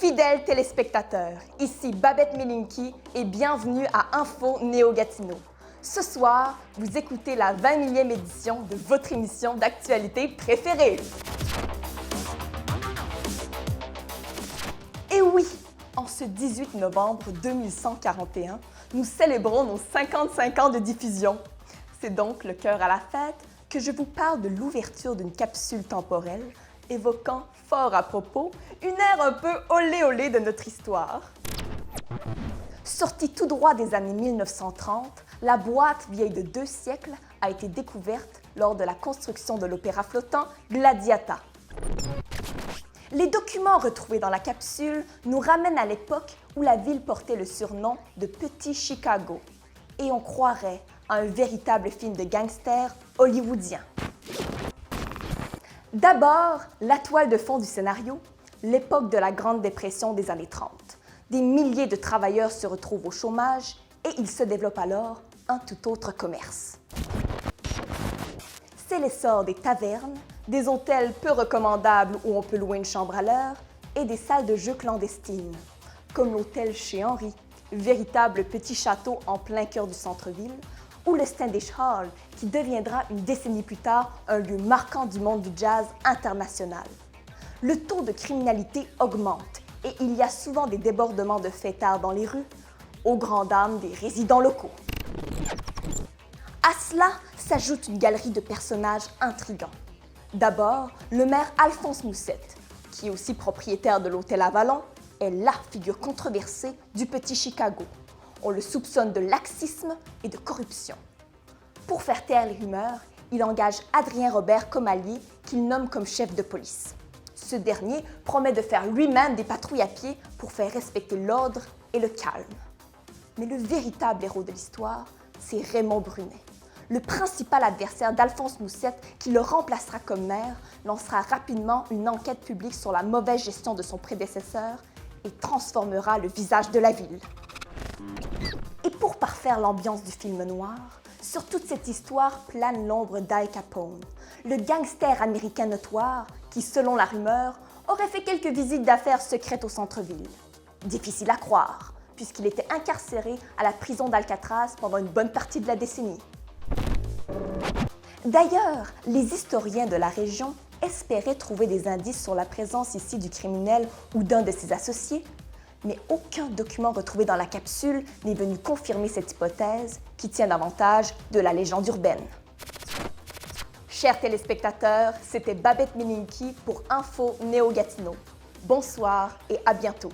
Fidèles téléspectateurs, ici Babette Milinki et bienvenue à Info Néo-Gatineau. Ce soir, vous écoutez la 20 millième édition de votre émission d'actualité préférée. Et oui, en ce 18 novembre 2141, nous célébrons nos 55 ans de diffusion. C'est donc le cœur à la fête que je vous parle de l'ouverture d'une capsule temporelle évoquant fort à propos une ère un peu olé olé de notre histoire. Sortie tout droit des années 1930, la boîte vieille de 2 siècles a été découverte lors de la construction de l'opéra flottant Gladiata. Les documents retrouvés dans la capsule nous ramènent à l'époque où la ville portait le surnom de Petit Chicago et on croirait à un véritable film de gangster hollywoodien. D'abord, la toile de fond du scénario, l'époque de la Grande Dépression des années 30. Des milliers de travailleurs se retrouvent au chômage et il se développe alors un tout autre commerce. C'est l'essor des tavernes, des hôtels peu recommandables où on peut louer une chambre à l'heure et des salles de jeux clandestines, comme l'hôtel chez Henri, véritable petit château en plein cœur du centre-ville, ou le Standish Hall, qui deviendra une décennie plus tard un lieu marquant du monde du jazz international. Le taux de criminalité augmente et il y a souvent des débordements de fêtards dans les rues, aux grandes dames des résidents locaux. À cela s'ajoute une galerie de personnages intrigants. D'abord, le maire Alphonse Moussette, qui est aussi propriétaire de l'hôtel Avalon, est la figure controversée du Petit Chicago. On le soupçonne de laxisme et de corruption. Pour faire taire les rumeurs, il engage Adrien Robert comme allié qu'il nomme comme chef de police. Ce dernier promet de faire lui-même des patrouilles à pied pour faire respecter l'ordre et le calme. Mais le véritable héros de l'histoire, c'est Raymond Brunet. Le principal adversaire d'Alphonse Moussette, qui le remplacera comme maire, lancera rapidement une enquête publique sur la mauvaise gestion de son prédécesseur et transformera le visage de la ville. Et pour parfaire l'ambiance du film noir, sur toute cette histoire plane l'ombre d'Al Capone, le gangster américain notoire qui, selon la rumeur, aurait fait quelques visites d'affaires secrètes au centre-ville. Difficile à croire, puisqu'il était incarcéré à la prison d'Alcatraz pendant une bonne partie de la décennie. D'ailleurs, les historiens de la région espéraient trouver des indices sur la présence ici du criminel ou d'un de ses associés, mais aucun document retrouvé dans la capsule n'est venu confirmer cette hypothèse qui tient davantage de la légende urbaine. Chers téléspectateurs, c'était Babette Milinki pour Info Néo-Gatineau. Bonsoir et à bientôt.